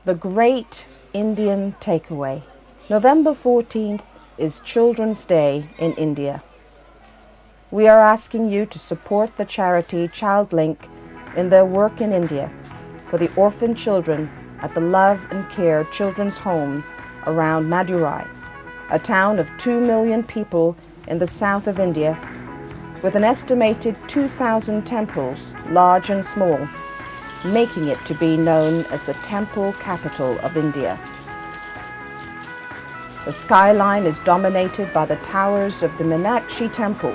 The Great Indian Takeaway. November 14th is Children's Day in India. We are asking you to support the charity ChildLink in their work in India for the orphan children at the Love and Care children's homes around Madurai, a town of 2 million people in the south of India, with an estimated 2,000 temples, large and small, making it to be known as the temple capital of India. The skyline is dominated by the towers of the Meenakshi Temple.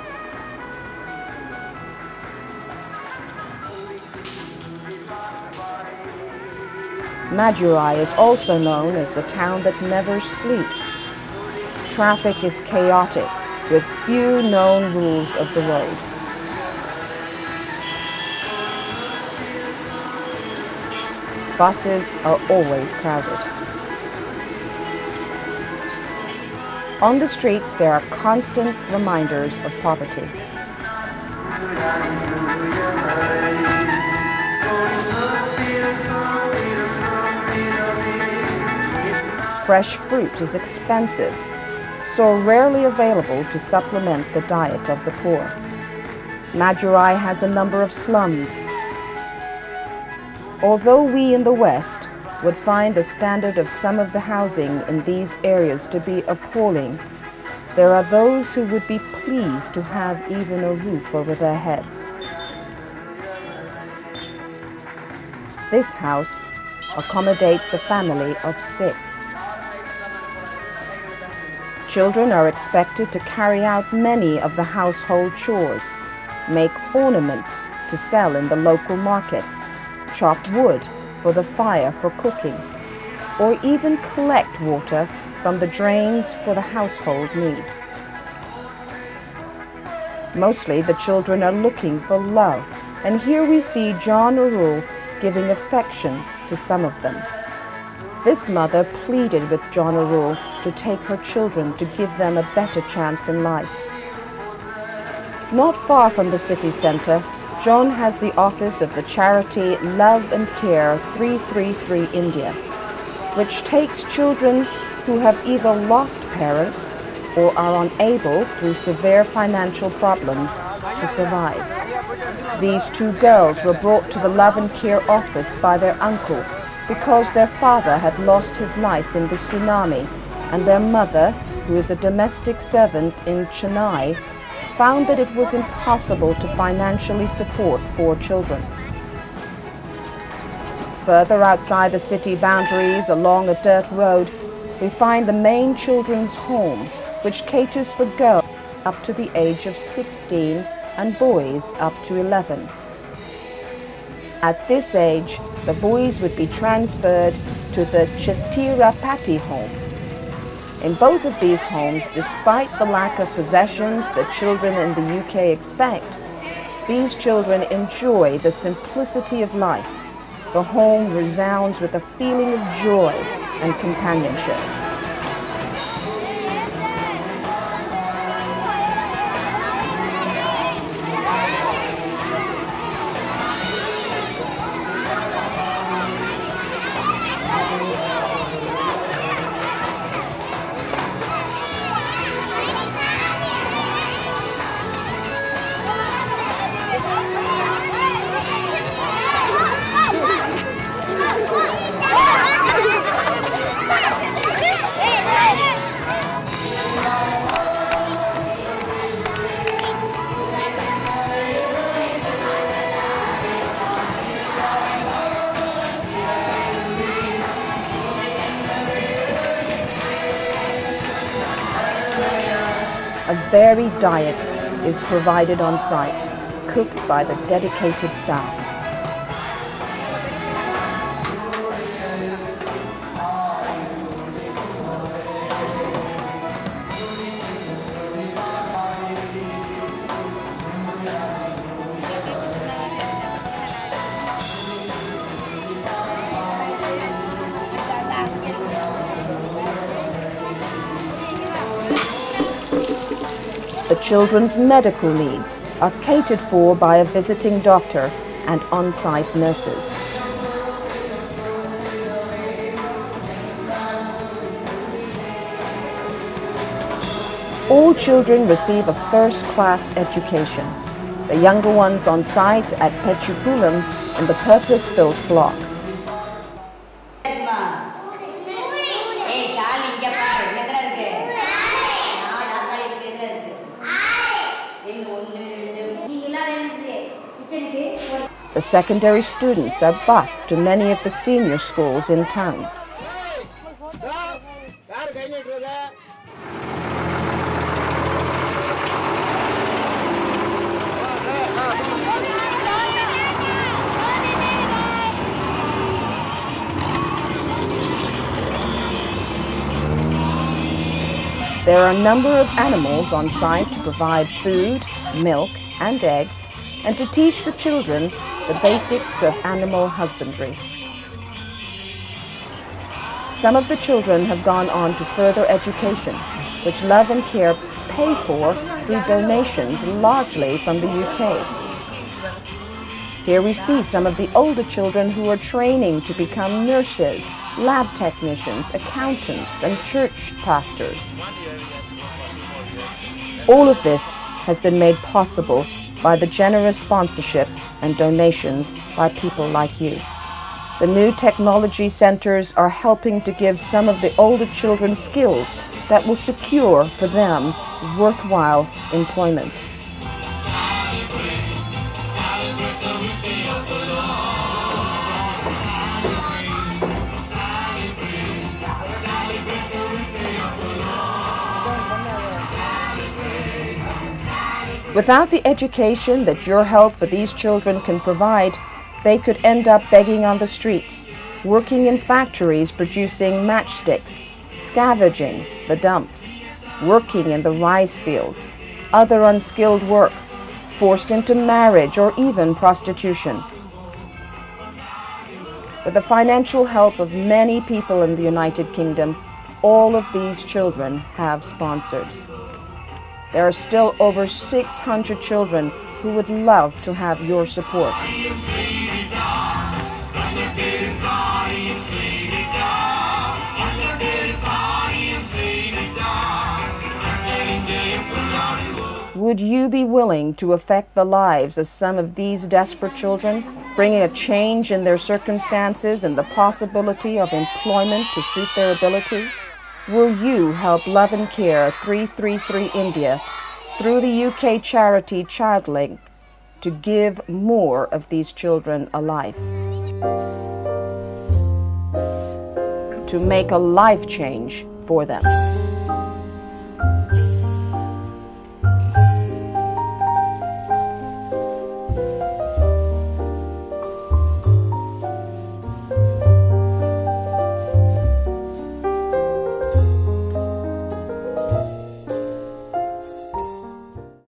Madurai is also known as the town that never sleeps. Traffic is chaotic, with few known rules of the road. Buses are always crowded. On the streets, there are constant reminders of poverty. Fresh fruit is expensive, so rarely available to supplement the diet of the poor. Madurai has a number of slums. Although we in the West would find the standard of some of the housing in these areas to be appalling, there are those who would be pleased to have even a roof over their heads. This house accommodates a family of 6. Children are expected to carry out many of the household chores, make ornaments to sell in the local market, chop wood for the fire for cooking, or even collect water from the drains for the household needs. Mostly the children are looking for love, and here we see John Arul giving affection to some of them. This mother pleaded with John Arul to take her children to give them a better chance in life. Not far from the city center, John has the office of the charity Love and Care 333 India, which takes children who have either lost parents or are unable through severe financial problems to survive. These 2 girls were brought to the Love and Care office by their uncle because their father had lost his life in the tsunami, and their mother, who is a domestic servant in Chennai, found that it was impossible to financially support 4 children. Further outside the city boundaries, along a dirt road, we find the main children's home, which caters for girls up to the age of 16 and boys up to 11. At this age, the boys would be transferred to the Chhatirapati home. In both of these homes, despite the lack of possessions that children in the UK expect, these children enjoy the simplicity of life. The home resounds with a feeling of joy and companionship. A varied diet is provided on site, cooked by the dedicated staff. The children's medical needs are catered for by a visiting doctor and on-site nurses. All children receive a first-class education. The younger ones on site at Pechukulam in the purpose-built block. The secondary students are bused to many of the senior schools in town. There are a number of animals on site to provide food, milk and eggs, and to teach the children the basics of animal husbandry. Some of the children have gone on to further education, which Love and Care pay for through donations largely from the UK. Here we see some of the older children who are training to become nurses, lab technicians, accountants, and church pastors. All of this has been made possible by the generous sponsorship and donations by people like you. The new technology centers are helping to give some of the older children skills that will secure for them worthwhile employment. Without the education that your help for these children can provide, they could end up begging on the streets, working in factories producing matchsticks, scavenging the dumps, working in the rice fields, other unskilled work, forced into marriage or even prostitution. With the financial help of many people in the United Kingdom, all of these children have sponsors. There are still over 600 children who would love to have your support. Would you be willing to affect the lives of some of these desperate children, bringing a change in their circumstances and the possibility of employment to suit their ability? Will you help Love and Care 333 India through the UK charity ChildLink to give more of these children a life? To make a life change for them.